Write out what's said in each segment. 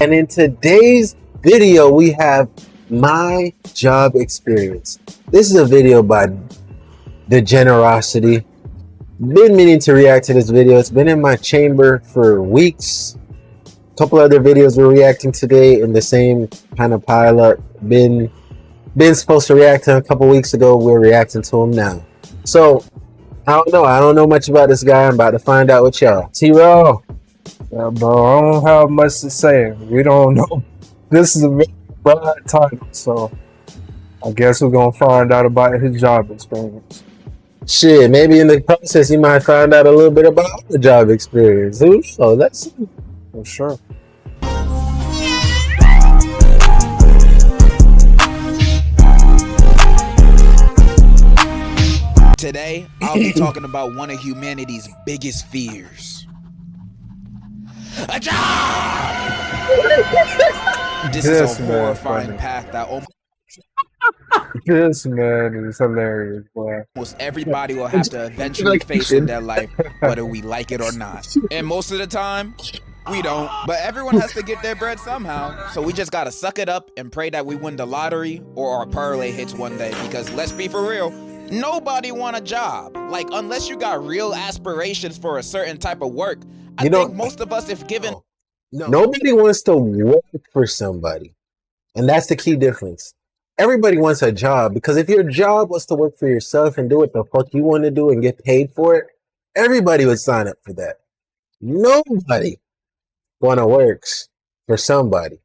And in today's video, we have my job experience. This is a video by The Generosity. Been meaning to react to this video. It's been in my chamber for weeks. A couple other videos we're reacting today in the same kind of pile up. Been supposed to react to him a couple weeks ago. We're reacting to him now. So I don't know much about this guy. I'm about to find out with y'all. TRaw. Yeah, bro, I don't have much to say. We don't know. This is a very broad title, so I guess we're gonna find out about his job experience. Shit, maybe in the process you might find out a little bit about the job experience. So let's see. For sure. Today, I'll be talking about one of humanity's biggest fears. A job! This is a horrifying path that This man is hilarious, boy. almost everybody will have to eventually face in their life, whether we like it or not. And most of the time, we don't. But everyone has to get their bread somehow. So we just gotta suck it up and pray that we win the lottery or our parlay hits one day. Because let's be for real, nobody want a job. Like, unless you got real aspirations for a certain type of work, I think most of us, if given... Nobody wants to work for somebody. And that's the key difference. Everybody wants a job, because if your job was to work for yourself and do what the fuck you want to do and get paid for it, everybody would sign up for that. Nobody want to work for somebody.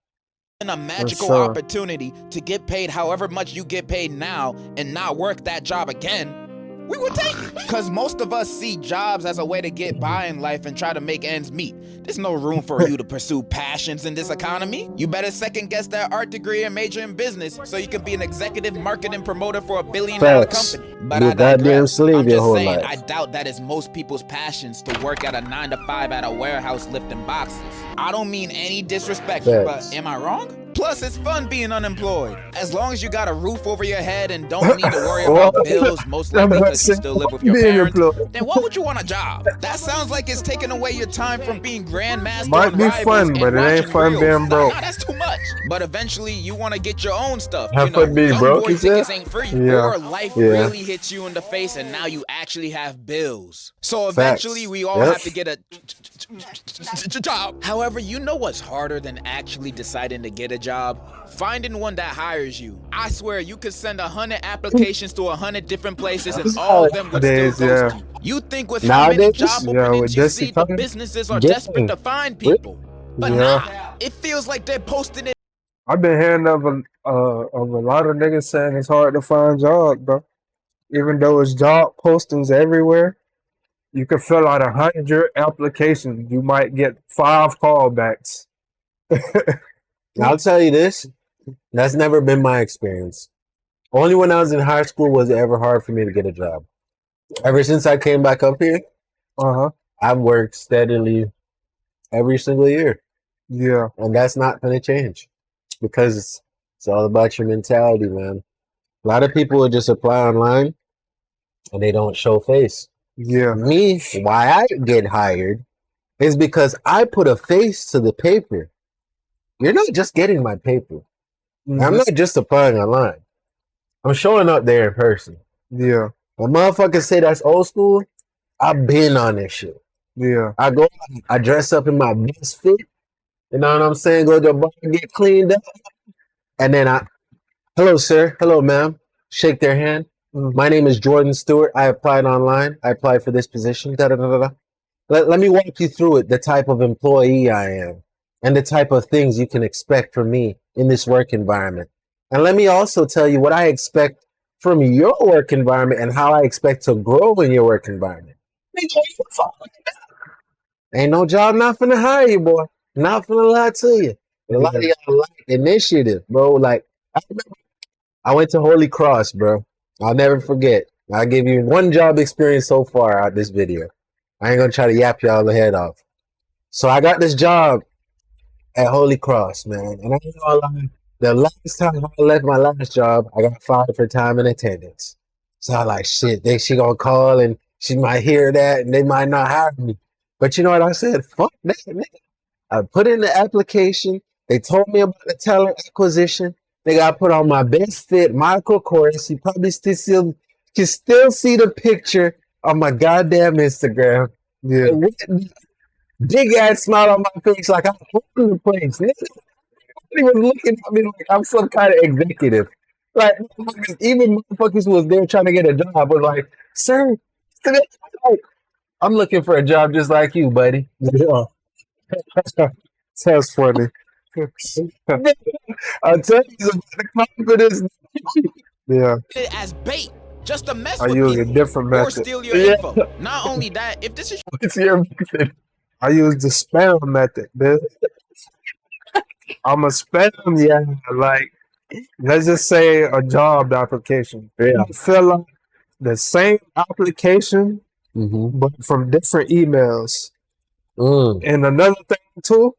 A magical opportunity to get paid however much you get paid now and not work that job again, we would take it. Because most of us see jobs as a way to get by in life and try to make ends meet. There's no room for you to pursue passions in this economy. You better second guess that art degree and major in business so you can be an executive marketing promoter for $1 billion company. But I digress. I'm just saying, I doubt that is most people's passions to work at a 9-to-5 at a warehouse lifting boxes. I don't mean any disrespect, but am I wrong? Plus, it's fun being unemployed. As long as you got a roof over your head and don't need to worry about bills, most likely because you still live with your parents, then what would you want a job? That sounds like it's taking away your time from being grandmaster. Might be fun, but it ain't fun being broke. Nah, that's too much. But eventually, you want to get your own stuff. Have fun being broke, boy tickets ain't free. Yeah. Or life really hits you in the face and now you actually have bills. So eventually, we all have to get a job. However, you know what's harder than actually deciding to get a job? Finding one that hires you. I swear, you could send 100 applications to 100 different places and all of them would still ghost you. You think with how many job openings you see, the businesses are desperate to find people. But nah, it feels like they're posting it. I've been hearing of a lot of niggas saying it's hard to find jobs, bro. Even though it's job postings everywhere, you can fill out 100 applications. You might get 5 callbacks. I'll tell you this, that's never been my experience. Only when I was in high school was it ever hard for me to get a job. Ever since I came back up here, I've worked steadily every single year. Yeah. And that's not going to change because it's all about your mentality, man. A lot of people will just apply online and they don't show face. Yeah. Me, why I get hired is because I put a face to the paper. You're not just getting my paper. I'm not just applying online. I'm showing up there in person. Yeah. When motherfuckers say that's old school, I've been on this shit. Yeah. I dress up in my best fit. You know what I'm saying? Go to the bar, get cleaned up. And then hello, sir. Hello, ma'am. Shake their hand. My name is Jordan Stewart. I applied online. I applied for this position. Let me walk you through it, the type of employee I am and the type of things you can expect from me in this work environment. And let me also tell you what I expect from your work environment and how I expect to grow in your work environment. Ain't no job not finna hire you, boy. Not finna lie to you. A lot of y'all like initiative, bro. Like, I went to Holy Cross, bro. I'll never forget. I'll give you one job experience so far out this video. I ain't gonna try to yap y'all the head off. So I got this job at Holy Cross, man. And I ain't gonna lie, the last time I left my last job, I got fired for time and attendance. So I like, shit, she gonna call and she might hear that and they might not hire me. But you know what I said? Fuck that, nigga. I put in the application They told me about the talent acquisition. They got put on my best fit, Michael Kors. You probably still can still see the picture on my goddamn Instagram. Yeah. Big ass smile on my face, like I'm holding the place. Nigga, he was looking at me like I'm some kind of executive. Like even motherfuckers who was there trying to get a job was like, "Sir, I'm looking for a job just like you, buddy." Yeah. Sounds funny. I'll tell you about the confidence. Yeah. It as bait just to mess I with use a people different or method. steal your info. Not only that, if this is What's your method? I use the spam method, bitch. I'm a spam, yeah. Like, let's just say a job application. Yeah. You fill out the same application, but from different emails. And another thing too,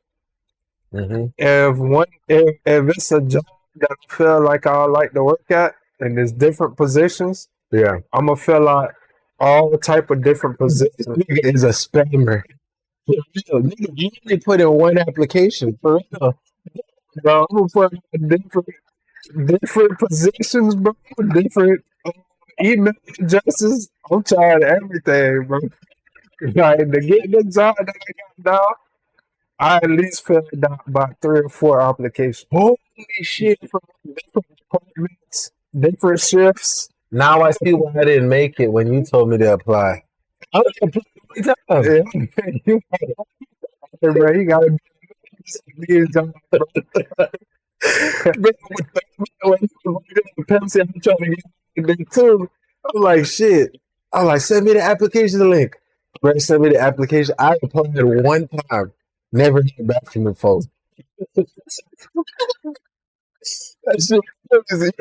if it's a job that I feel like I like to work at, and there's different positions, Yeah. I'm gonna fill out all type of different positions. Nigga is a spammer. For real. Nigga, you only put in one application. For real. Bro, I'm gonna put different positions, bro, different email addresses. I'm trying everything, bro. Like to get the job that I got now, I at least filled out about 3 or 4 applications. Holy shit, from different departments, different shifts. Now I see why I didn't make it when you told me to apply. I was applying every time. Yeah, bro, you gotta be a job, bro. When Pepsi, I'm trying to get there too. I'm like, shit. I'm like, send me the application link. Bro, send me the application. I applied one time. Never heard back from the folks. That shit crazy.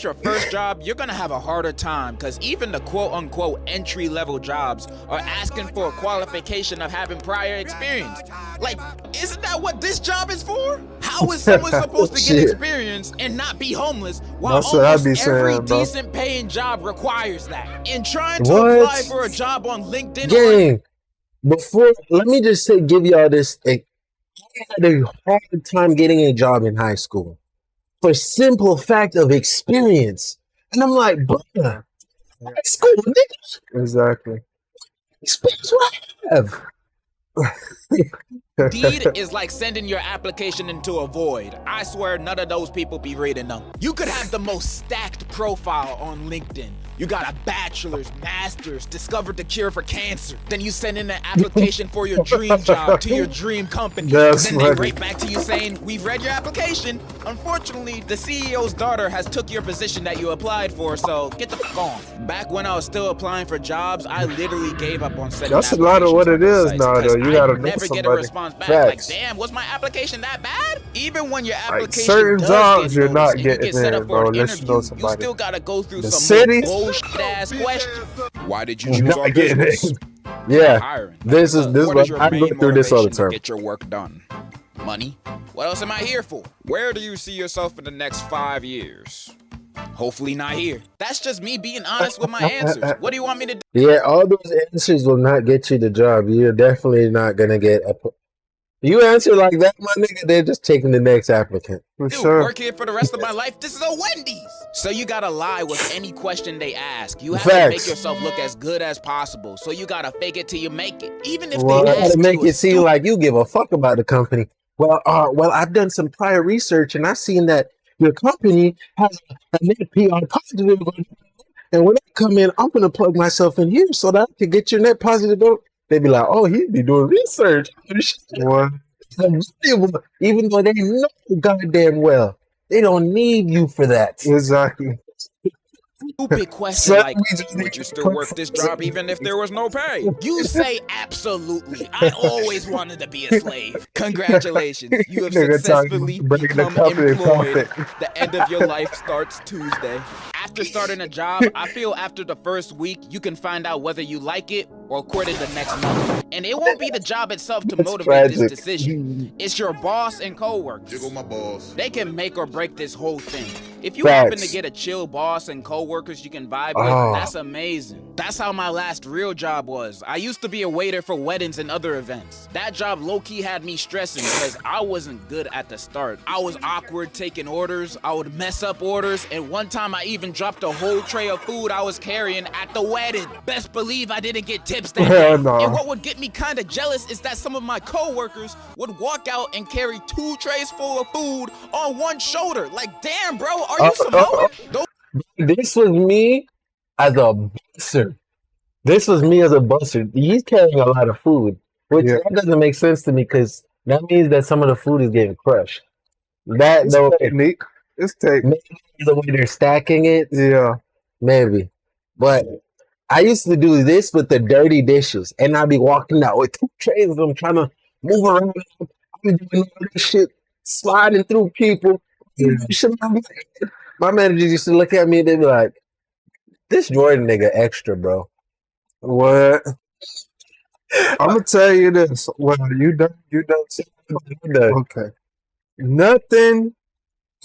your first job, you're gonna have a harder time because even the quote-unquote entry-level jobs are asking for a qualification of having prior experience. Like, isn't that what this job is for? How is someone supposed to get experience and not be homeless while That's what I almost be every saying, bro. decent paying job requires that? In trying to What? apply for a job on LinkedIn, Gang, before, let me just say, give y'all this. I had a hard time getting a job in high school for simple fact of experience. And I'm like, bruh, high school, nigga, Exactly. experience what I have. Indeed is like sending your application into a void. I swear none of those people be reading them. You could have the most stacked profile on LinkedIn. You got a bachelor's, master's, discovered the cure for cancer. Then you send in an application for your dream job to your dream company. That's then funny. they write back to you saying, we've read your application. Unfortunately, the CEO's daughter has took your position that you applied for, so get the fuck on. Back when I was still applying for jobs, I literally gave up on sending That's a lot of what it is applications now, on though. sites, You gotta 'cause know I never get a somebody. response back. Facts. Like, damn, was my application that bad? Even when your Like application certain does jobs, get you're not noticed and you getting get set in, up for bro. an Unless you know interview, you somebody. still gotta go through The some cities? bullshit ass questions. Why did you You're choose not our getting business? Yeah, Hiring. this is What your I go main through this all the motivation to time. get your work done? Money? What else am I here for? Where do you see yourself in the next 5 years? Hopefully not here. That's just me being honest with my answers. What do you want me to do? Yeah, all those answers will not get you the job. You're definitely not gonna get a. You answer like that, my nigga, they're just taking the next applicant. For Dude, sure. work here for the rest of my life? This is a Wendy's. So you gotta lie with any question they ask. You have to Facts. make yourself look as good as possible. So you gotta fake it till you make it. Even if What? they You ask gotta make you a it seem stupid like you give a fuck about the company. Well, I've done some prior research and I've seen that your company has a net PR positive, and when I come in, I'm gonna plug myself in here so that I can get your net positive. They be like, oh, he be doing research. What? Even though they know goddamn well, they don't need you for that. Exactly. stupid question So like, we just need would you to still put work this for- job even if there was no pay? You say absolutely. I always wanted to be a slave. Congratulations. You have Nigga talking successfully about bringing the become company employed. profit. The end of your life starts Tuesday. After starting a job, I feel after the first week, you can find out whether you like it or quit it the next month. And it won't be the job itself to That's motivate tragic. this decision. It's your boss and coworkers. Jiggle my balls. They can make or break this whole thing. If you happen to Facts. get a chill boss and coworkers you can vibe Oh. with, that's amazing. That's how my last real job was. I used to be a waiter for weddings and other events. That job low-key had me stressing because I wasn't good at the start. I was awkward taking orders, I would mess up orders, and one time I even dropped a whole tray of food I was carrying at the wedding. Best believe I didn't get tips that day. No. And what would get me kind of jealous is that some of my coworkers would walk out and carry 2 trays full of food on one shoulder. Like, damn, bro, are you Samoan? This was me as a busser. This was me as a busser. He's carrying a lot of food, which Yeah. that doesn't make sense to me because that means that some of the food is getting crushed. That It's though, technique. It's technique. maybe the way they're stacking it, Yeah. maybe. But I used to do this with the dirty dishes, and I'd be walking out with 2 trays of them trying to move around. I'd be doing all this shit, sliding through people. Yeah. My managers used to look at me and they'd be like, "This Jordan nigga extra, bro." What? I'm gonna tell you this. Well, you done. Okay. Nothing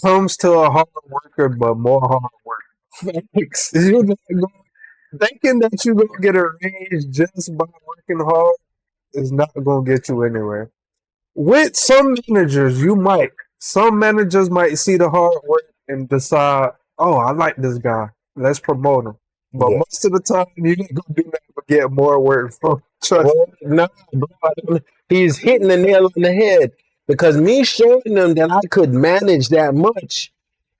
comes to a hard worker but more hard work. Facts. You not gonna- Thinking that you're gonna get a raise just by working hard is not gonna get you anywhere. With some managers, you might. Some managers might see the hard work and decide, "Oh, I like this guy. Let's promote him." But Yeah. most of the time, you ain't gonna do that but get more work from. Trust me. Well, no, bro, he's hitting the nail on the head because me showing them that I could manage that much.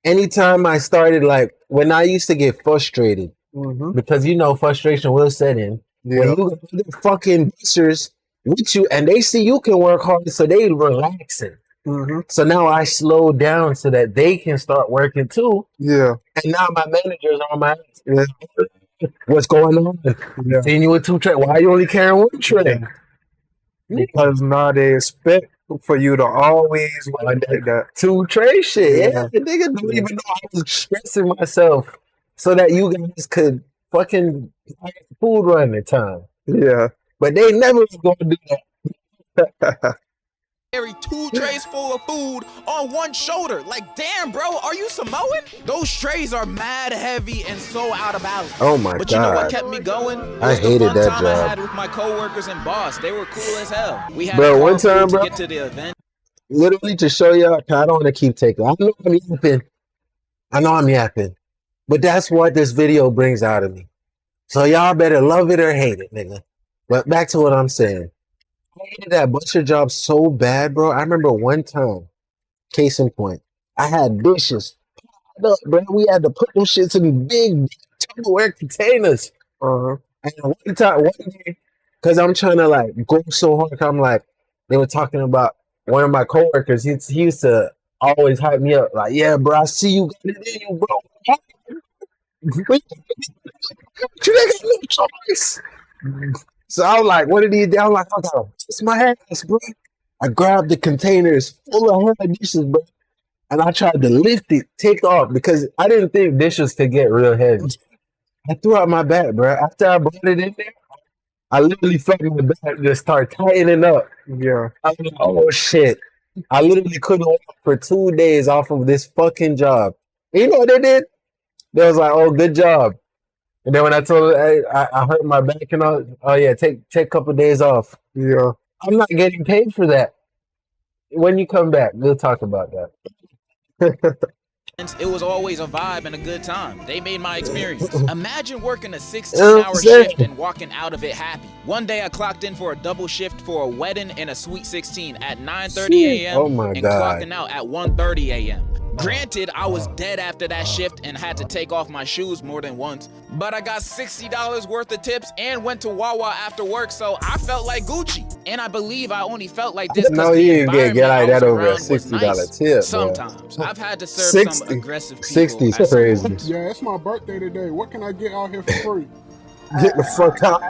Anytime I started, like when I used to get frustrated, Mhm. because you know frustration will set in when Yeah. you got other fucking busters with you and they see you can work hard, so they relaxing. Mhm. So now I slow down so that they can start working too. Yeah. And now my managers are on my ass. Yeah. What's going on? Yeah. Seeing you with 2 trays. Why are you only carrying 1 tray? Because now they expect for you to always work like that. 2 tray shit. Yeah, Yeah. the nigga don't Yeah. even know I was stressing myself so that you guys could fucking have food run at time. Yeah. But they never was gonna do that. Carry 2 trays full of food on one shoulder. Like, damn, bro, are you Samoan? Those trays are mad heavy and so out of balance. Oh my But you know what god. kept me going? I Was the hated fun that time I job. had with my coworkers and boss. They were cool as hell. We had Bro, to one carpool time, to bro, get to the event. literally to show y'all, 'cause I don't want to keep taking. I know I'm yapping. I know I'm yapping. But that's what this video brings out of me. So y'all better love it or hate it, nigga. But back to what I'm saying. I hated that butcher job so bad, bro. I remember one time, case in point, I had dishes. Piled up, bro. We had to put them shits in big Tupperware containers. Uh-huh. And one day, because I'm trying to like go so hard, I'm like, they were talking about one of my coworkers. He used to always hype me up, like, "Yeah, bro, I see you got it in you, bro. You ain't got no choice." So I was like, "What did he do?" I'm like, "I gotta kiss my ass, bro." I grabbed the containers full of hard dishes, bro, and I tried to lift it, take off, because I didn't think dishes could get real heavy. I threw out my back, bro. After I brought it in there, I literally felt my back just start tightening up. Yeah. I was like, "Oh shit." I literally couldn't walk for 2 days off of this fucking job. You know what they did? They was like, "Oh, good job." And then when I told her, "Hey, I hurt my back and all," "Oh yeah, take a couple days off." Yeah. I'm not getting paid for that. When you come back, we'll talk about that. It was always a vibe and a good time. They made my experience. Imagine working a You know 16-hour what I'm saying? shift and walking out of it happy. One day I clocked in for a double shift for a wedding and a Sweet 16 at 9:30 a.m. Oh my and god. clocking out at 1:30 a.m. Granted, I was dead after that shift and had to take off my shoes more than once, but I got $60 worth of tips and went to Wawa after work, so I felt like Gucci. And I believe I only felt like this No, because the you didn't get environment like I that was over a around was $60 nice. tip, boy. Sometimes I've had to serve some 60. aggressive people. 60 is at some crazy. points. Yeah, it's my birthday today. What can I get out here for free? Get the fuck out.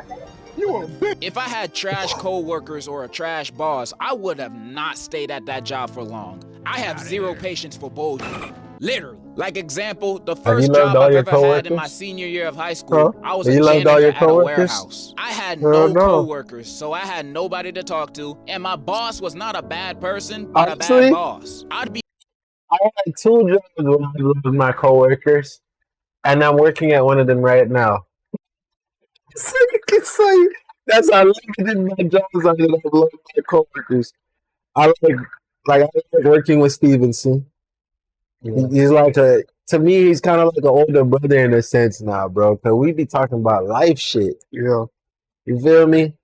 You a bitch. If I had trash co-workers or a trash boss, I would have not stayed at that job for long. I have zero patience for bullshit. Literally. Like example, the first loved job all I've your ever had in my coworkers? senior year of high school, Huh? I was You a loved all janitor your at a coworkers? warehouse. I had Hell no no. coworkers, so I had nobody to talk to, and my boss was not a bad person, but a Actually, bad boss. I'd be I had 2 jobs when I was with my coworkers, and I'm working at one of them right now. So you can say that's how limited my jobs are that I love my coworkers. I like I like working with Stevenson. Yeah. He's like to me, he's kind of like an older brother in a sense now, bro. Cause we be talking about life shit. Yeah. You feel me?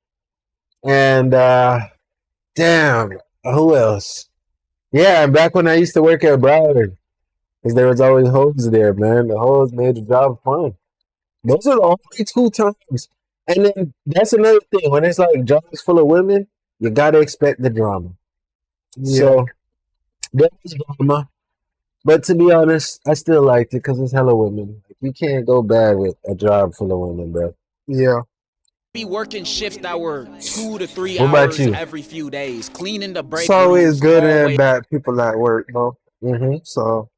And damn, who else? Yeah, and back when I used to work at Broward, because there was always hoes there, man. The hoes made the job fun. Those are the only 2 times. And then that's another thing. When it's like jobs full of women, you gotta expect the drama. Yeah. So there was drama. But to be honest, I still liked it because it's hella women. You can't go bad with a job full of women, bro. Yeah. Be working shifts that were 2 to 3 What about hours you? every few days, cleaning the break It's always rooms, good and hallways. bad people at work, bro. Mm-hmm. So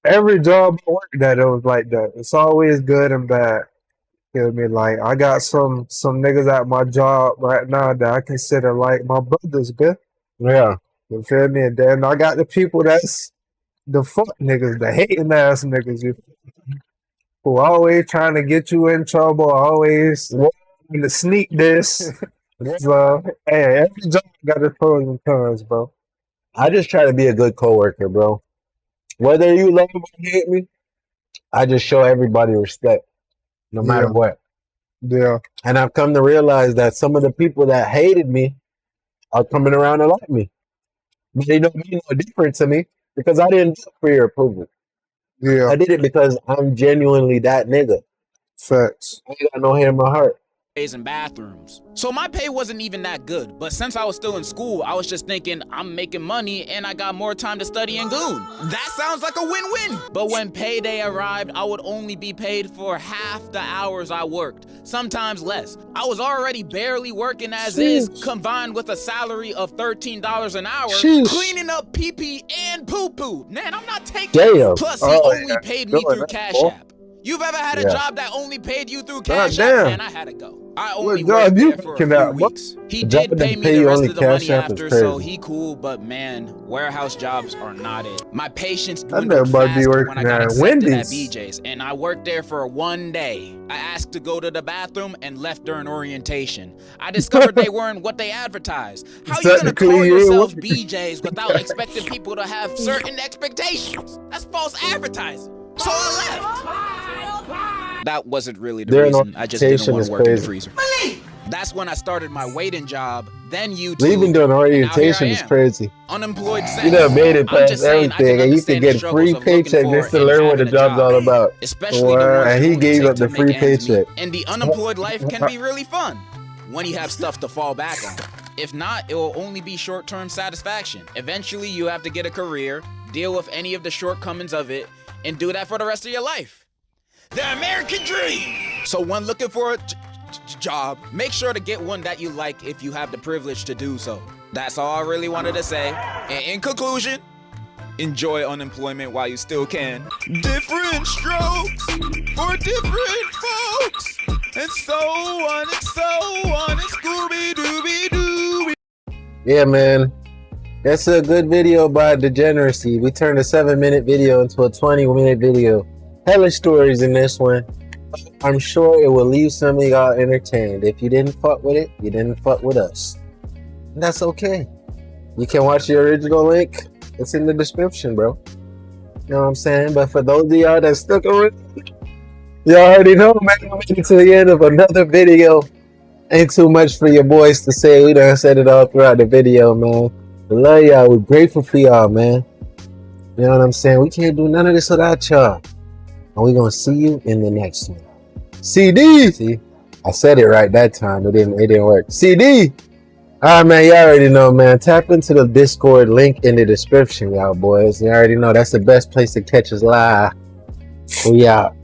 every job I worked at, it was like that. It's always good and bad. Feel me? Like I got some niggas at my job right now that I consider like my brothers, bitch. Yeah. You feel me? And then I got the people that's the fuck niggas, the hating ass niggas, who always trying to get you in trouble, always trying to sneak this. So hey, every job got its pros and cons, bro. I just try to be a good coworker, bro. Whether you love me or hate me, I just show everybody respect, no matter Yeah. what. Yeah. And I've come to realize that some of the people that hated me are coming around to like me. But they don't mean no different to me because I didn't do it for your approval. Yeah. I did it because I'm genuinely that nigga. Facts. I ain't got no hate in my heart. And bathrooms. So my pay wasn't even that good, but since I was still in school, I was just thinking I'm making money and I got more time to study and goon. That sounds like a win-win. But when payday arrived, I would only be paid for half the hours I worked, sometimes less. I was already barely working as is, combined with a salary of $13 an hour, cleaning up pee-pee and poo-poo. Man, I'm not taking Damn. Plus, he only paid me through Cash App. You've ever had a job that only paid you through Cash App? Man, I had to go. I only worked there for a few weeks. He did pay me the rest of the money after, so he cool, but man, warehouse jobs are not it. My patience dwindled fast when I got accepted at BJ's, and I worked there for 1 day. I asked to go to the bathroom and left during orientation. I discovered they weren't what they advertised. How you gonna call yourself BJ's without expecting people to have certain expectations? That's false advertising. So I left. That wasn't really the reason. I just didn't want to work in the freezer. That's when I started my waiting job, then YouTube. Leaving during orientation is crazy. Unemployed. You done made it past everything, and you can get a free paycheck just to learn what the job's all about. Especially and he gave up the free paycheck. And the unemployed life can be really fun when you have stuff to fall back on. If not, it will only be short-term satisfaction. Eventually, you have to get a career, deal with any of the shortcomings of it, and do that for the rest of your life. The American dream! So when looking for a job, make sure to get one that you like if you have the privilege to do so. That's all I really wanted to say. And in conclusion, enjoy unemployment while you still can. Different strokes for different folks. And so on and so on and Scooby-Dooby-Doo. Yeah, man. That's a good video by Degeneracy. We turned a 7-minute video into a 20-minute video. Hella stories in this one. I'm sure it will leave some of y'all entertained. If you didn't fuck with it, you didn't fuck with us. And that's okay. You can watch the original link. It's in the description, bro. You know what I'm saying? But for those of y'all that stuck around, y'all already know, man. We made it to the end of another video. Ain't too much for your boys to say. We done said it all throughout the video, man. I love y'all. We're grateful for y'all, man. You know what I'm saying? We can't do none of this without y'all. And we're going to see you in the next one. CD! See? I said it right that time. It didn't work. CD! Alright, man. Y'all already know, man. Tap into the Discord link in the description, y'all boys. You already know that's the best place to catch us live. We out.